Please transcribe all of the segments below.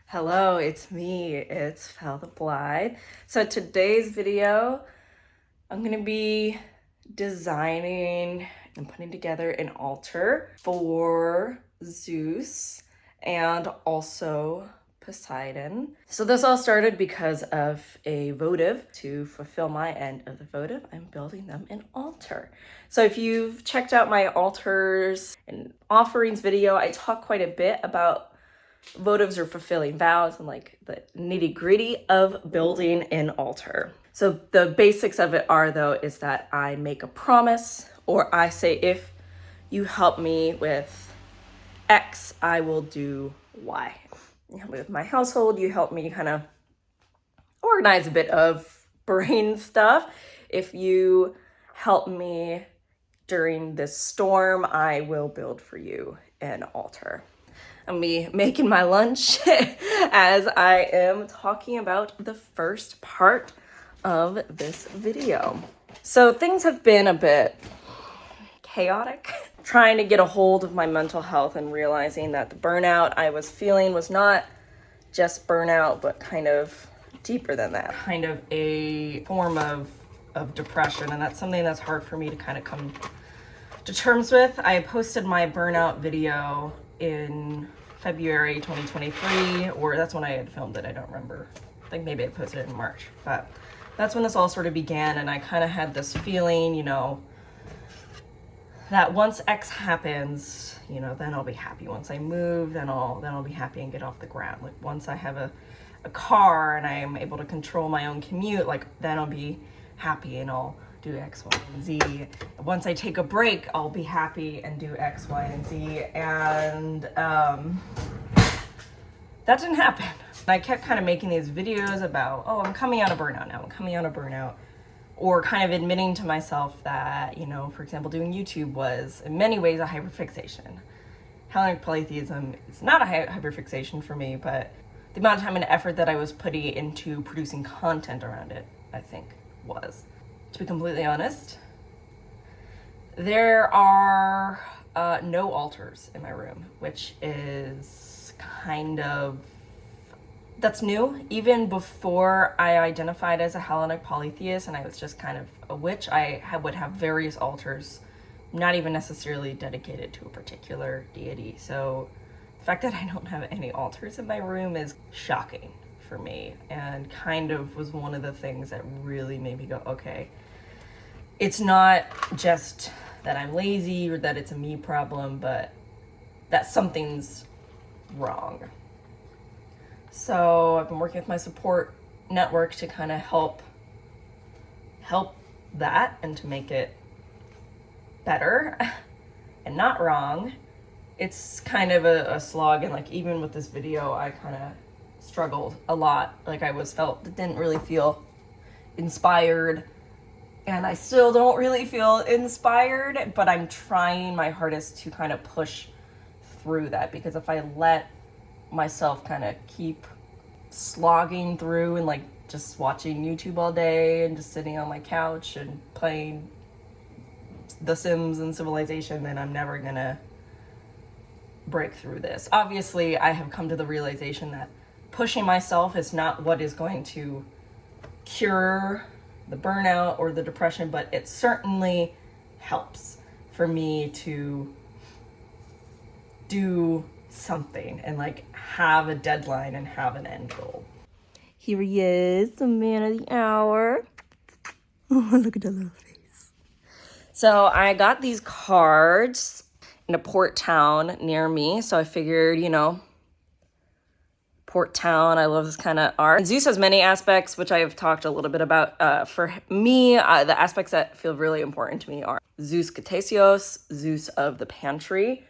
Hello, it's me, it's Fel the Blithe. So today's video, I'm gonna be designing and putting together an altar for Zeus and also Poseidon. So this all started because of a votive. To fulfill my end of the votive, I'm building them an altar. So if you've checked out my altars and offerings video, I talk quite a bit about votives or fulfilling vows and like the nitty gritty of building an altar. So the basics of it are though, is that I make a promise or I say, if you help me with X, I will do Y. You help me with my household, you help me kind of organize a bit of brain stuff. If you help me during this storm, I will build for you an altar. I'm be making my lunch as I am talking about the first part of this video. So things have been a bit chaotic. Trying to get a hold of my mental health and realizing that the burnout I was feeling was not just burnout, but kind of deeper than that. Kind of a form of depression, and that's something that's hard for me to kind of come to terms with. I posted my burnout video in February 2023, or that's when I had filmed it, I don't remember. I think maybe I posted it in March, but that's when this all sort of began, and I kind of had this feeling, you know, that once X happens, you know, then I'll be happy. Once I move, then I'll be happy and get off the ground. Like once I have a car and I am able to control my own commute, like then I'll be happy and I'll do X, Y, and Z. Once I take a break, I'll be happy and do X, Y, and Z. And that didn't happen. I kept kind of making these videos about, oh, I'm coming out of burnout now. I'm coming out of burnout. Or kind of admitting to myself that, you know, for example, doing YouTube was in many ways a hyperfixation. Hellenic polytheism is not a hyperfixation for me, but the amount of time and effort that I was putting into producing content around it, I think, was. To be completely honest, there are no altars in my room, which is kind of, that's new. Even before I identified as a Hellenic polytheist and I was just kind of a witch, I would have various altars, not even necessarily dedicated to a particular deity. So the fact that I don't have any altars in my room is shocking for me, and kind of was one of the things that really made me go, okay, it's not just that I'm lazy or that it's a me problem, but that something's wrong. So I've been working with my support network to kind of help that and to make it better and not wrong. It's kind of a slog, and like even with this video, I kind of struggled a lot. Like I didn't really feel inspired, and I still don't really feel inspired, but I'm trying my hardest to kind of push through that, because if I let myself kind of keep slogging through and like just watching YouTube all day and just sitting on my couch and playing The Sims and Civilization, then I'm never gonna break through this. Obviously, I have come to the realization that pushing myself is not what is going to cure the burnout or the depression, but it certainly helps for me to do something and like have a deadline and have an end goal. Here he is, the man of the hour. Oh, look at that little face. So I got these cards in a port town near me. So I figured, you know, port town, I love this kind of art. And Zeus has many aspects, which I have talked a little bit about. For me, the aspects that feel really important to me are Zeus Katesios, Zeus of the pantry.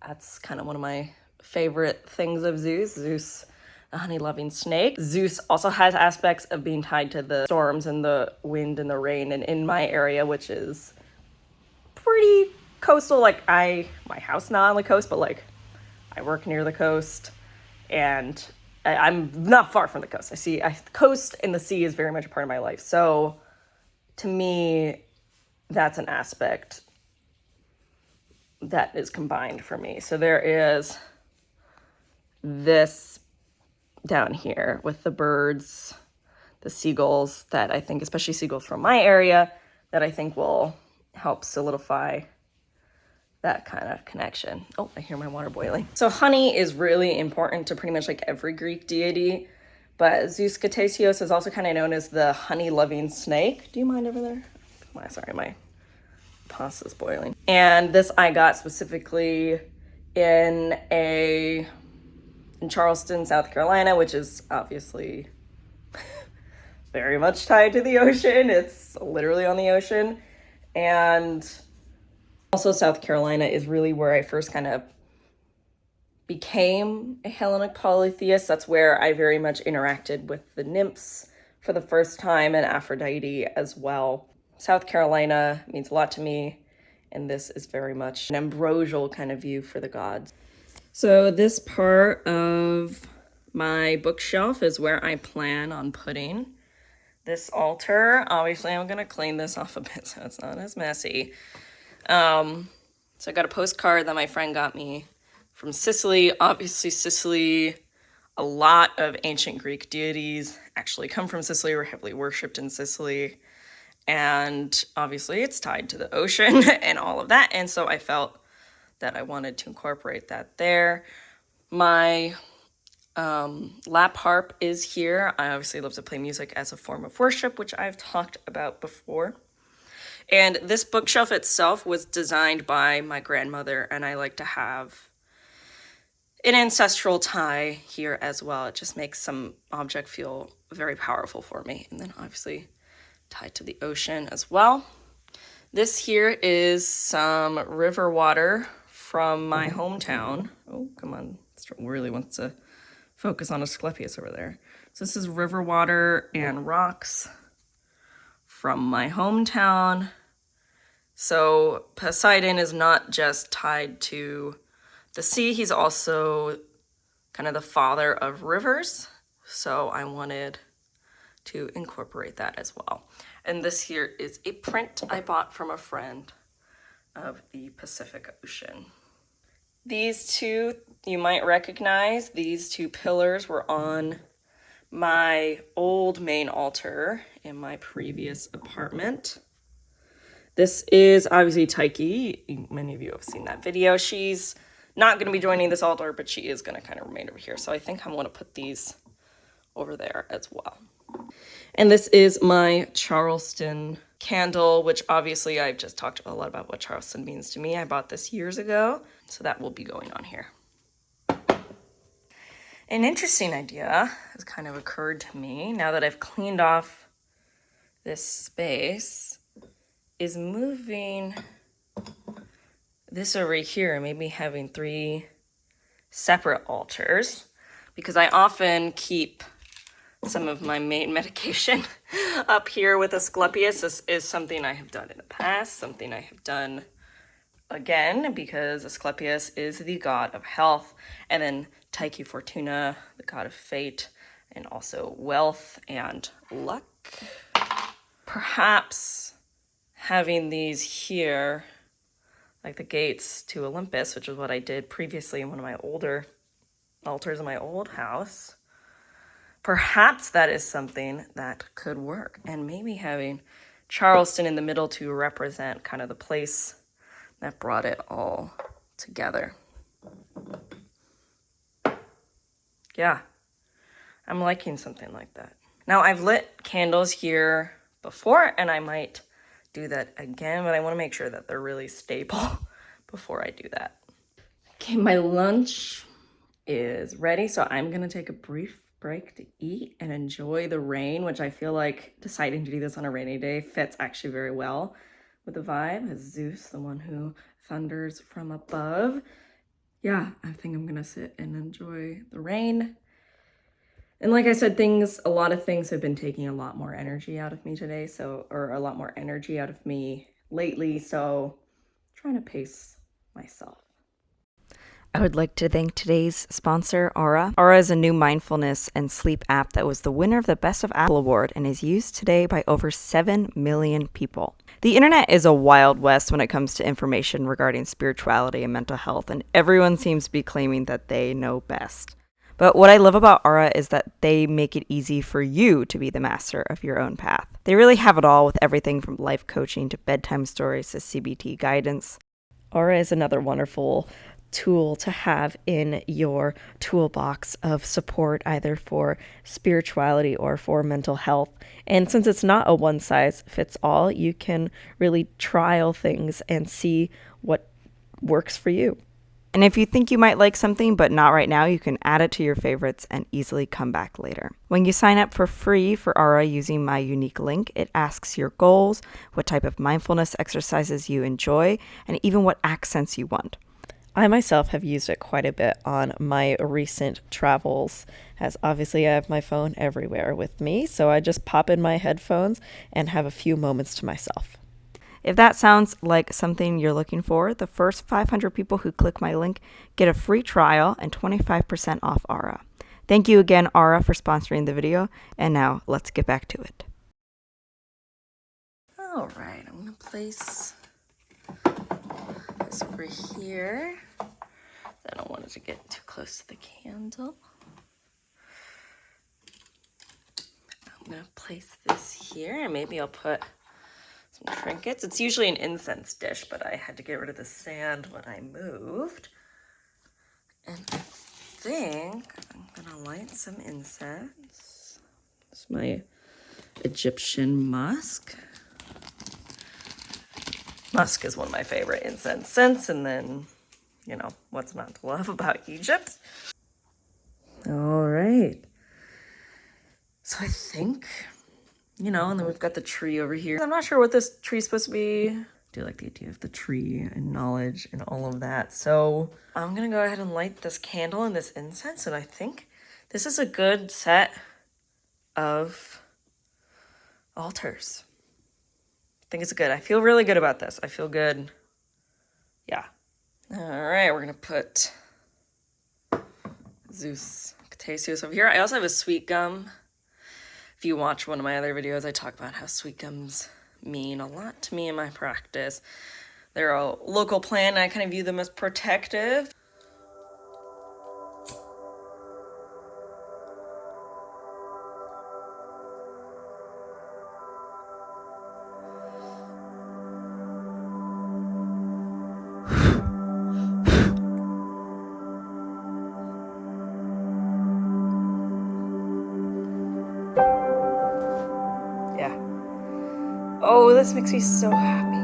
That's kind of one of my favorite things of Zeus. Zeus, the honey-loving snake. Zeus also has aspects of being tied to the storms and the wind and the rain. And in my area, which is pretty coastal, like my house not on the coast, but like I work near the coast, and I'm not far from the coast. The coast and the sea is very much a part of my life. So to me, that's an aspect that is combined for me. So there is this down here with the birds, the seagulls that I think, especially seagulls from my area, that I think will help solidify that kind of connection. Oh, I hear my water boiling. So honey is really important to pretty much like every Greek deity, but Zeus Ctesios is also kind of known as the honey-loving snake. Do you mind over there? Sorry, my pasta's boiling. And this I got specifically in Charleston, South Carolina, which is obviously very much tied to the ocean. It's literally on the ocean. And also South Carolina is really where I first kind of became a Hellenic polytheist. That's where I very much interacted with the nymphs for the first time, and Aphrodite as well. South Carolina means a lot to me, and this is very much an ambrosial kind of view for the gods. So this part of my bookshelf is where I plan on putting this altar. Obviously, I'm gonna clean this off a bit so it's not as messy. So I got a postcard that my friend got me from Sicily. Obviously, Sicily, a lot of ancient Greek deities actually come from Sicily or heavily worshipped in Sicily. And obviously it's tied to the ocean and all of that. And so I felt that I wanted to incorporate that there. My lap harp is here. I obviously love to play music as a form of worship, which I've talked about before. And this bookshelf itself was designed by my grandmother, and I like to have an ancestral tie here as well. It just makes some object feel very powerful for me. And then obviously tied to the ocean as well. This here is some river water from my hometown. Oh, come on. Really wants to focus on Asclepius over there. So this is river water and rocks from my hometown. So Poseidon is not just tied to the sea, he's also kind of the father of rivers. So I wanted to incorporate that as well. And this here is a print I bought from a friend of the Pacific Ocean. These two, you might recognize, these two pillars were on my old main altar in my previous apartment. This is obviously Taiki. Many of you have seen that video. She's not going to be joining this altar, but she is going to kind of remain over here. So I think I'm going to put these over there as well. And this is my Charleston candle, which obviously I've just talked a lot about what Charleston means to me. I bought this years ago, so that will be going on here. An interesting idea has kind of occurred to me now that I've cleaned off this space, is moving this over here and maybe having 3 separate altars, because I often keep some of my main medication up here with Asclepius. This is something I have done in the past, something I have done again, because Asclepius is the god of health, and then Tyche Fortuna, the god of fate, and also wealth and luck. Perhaps having these here, like the gates to Olympus, which is what I did previously in one of my older altars in my old house, perhaps that is something that could work. And maybe having Charleston in the middle to represent kind of the place that brought it all together. Yeah, I'm liking something like that. Now, I've lit candles here before, and I might do that again, but I want to make sure that they're really stable before I do that. Okay, my lunch is ready, so I'm going to take a brief break to eat and enjoy the rain, which I feel like deciding to do this on a rainy day fits actually very well with the vibe, as Zeus, the one who thunders from above. Yeah, I think I'm gonna sit and enjoy the rain. And like I said, a lot of things have been taking a lot more energy out of me today, or a lot more energy out of me lately, so I'm trying to pace myself. I would like to thank today's sponsor, Aura. Aura is a new mindfulness and sleep app that was the winner of the Best of Apple Award and is used today by over 7 million people. The internet is a wild west when it comes to information regarding spirituality and mental health, and everyone seems to be claiming that they know best. But what I love about Aura is that they make it easy for you to be the master of your own path. They really have it all with everything from life coaching to bedtime stories to CBT guidance. Aura is another wonderful tool to have in your toolbox of support, either for spirituality or for mental health. And since it's not a one size fits all, you can really trial things and see what works for you. And if you think you might like something but not right now, you can add it to your favorites and easily come back later. When you sign up for free for Aura using my unique link, it asks your goals, what type of mindfulness exercises you enjoy, and even what accents you want. I myself have used it quite a bit on my recent travels, as obviously I have my phone everywhere with me, so I just pop in my headphones and have a few moments to myself. If that sounds like something you're looking for, the first 500 people who click my link get a free trial and 25% off Aura. Thank you again, Aura, for sponsoring the video. And now let's get back to it. All right, I'm gonna place this over here. I don't want it to get too close to the candle. I'm gonna place this here, and maybe I'll put some trinkets. It's usually an incense dish, but I had to get rid of the sand when I moved. And I think I'm gonna light some incense. It's my Egyptian musk. Musk is one of my favorite incense scents, and then, you know, what's not to love about Egypt? All right. So I think, you know, and then we've got the tree over here. I'm not sure what this tree's supposed to be. I do like the idea of the tree and knowledge and all of that. So I'm gonna go ahead and light this candle and this incense, and I think this is a good set of altars. I think it's good. I feel really good about this. I feel good. Yeah. All right, we're gonna put Zeus Ctesios over here. I also have a sweet gum. If you watch one of my other videos, I talk about how sweet gums mean a lot to me in my practice. They're a local plant, and I kind of view them as protective. Yeah. Oh, this makes me so happy.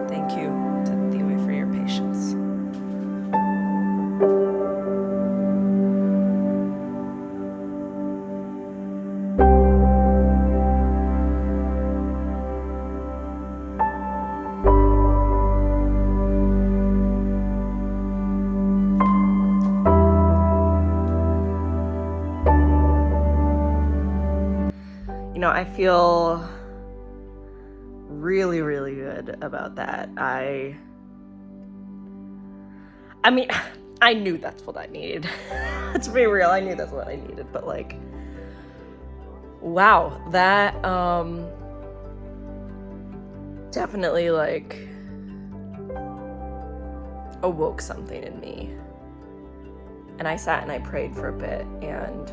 Thank you to Thiwe for your patience. You know, I feel really, really good about that. I mean, I knew that's what I needed. Let's be real, I knew that's what I needed, but like, wow, that definitely like awoke something in me. And I sat and I prayed for a bit, and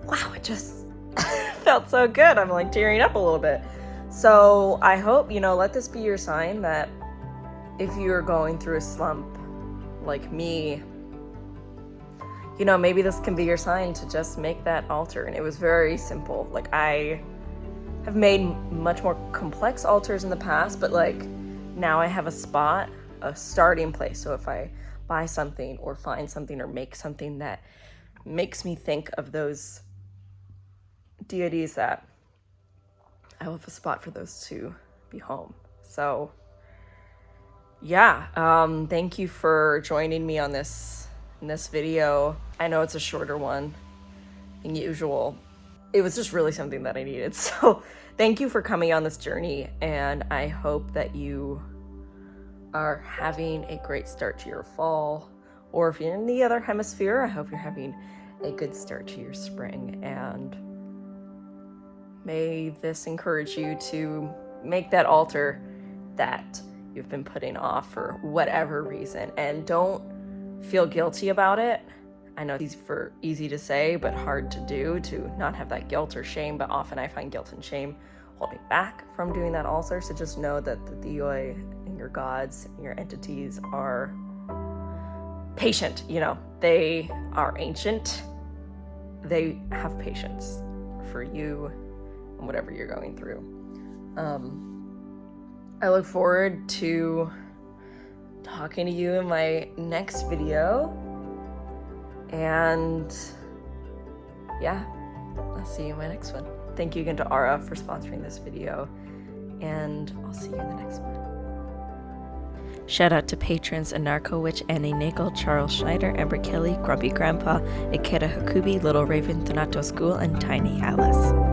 wow, it just felt so good. I'm like tearing up a little bit. So I hope, you know, let this be your sign that if you're going through a slump like me, you know, maybe this can be your sign to just make that altar. And it was very simple. Like, I have made much more complex altars in the past, but like now I have a spot, a starting place. So if I buy something or find something or make something that makes me think of those deities, that I will have a spot for those to be home. So yeah, thank you for joining me on this in this video. I know it's a shorter one than usual. It was just really something that I needed. So thank you for coming on this journey, and I hope that you are having a great start to your fall, or if you're in the other hemisphere, I hope you're having a good start to your spring, and may this encourage you to make that altar that you've been putting off for whatever reason. And don't feel guilty about it. I know it's easy to say, but hard to do, to not have that guilt or shame. But often I find guilt and shame holding back from doing that also. So just know that the Dioi and your gods, your entities are patient. You know, they are ancient. They have patience for you and whatever you're going through. I look forward to talking to you in my next video. And yeah, I'll see you in my next one. Thank you again to Ara for sponsoring this video, and I'll see you in the next one. Shout out to patrons Anarcho Witch, Annie Nagel, Charles Schneider, Amber Kelly, Grumpy Grandpa, Ikeda Hakubi, Little Raven, Donato School, and Tiny Alice.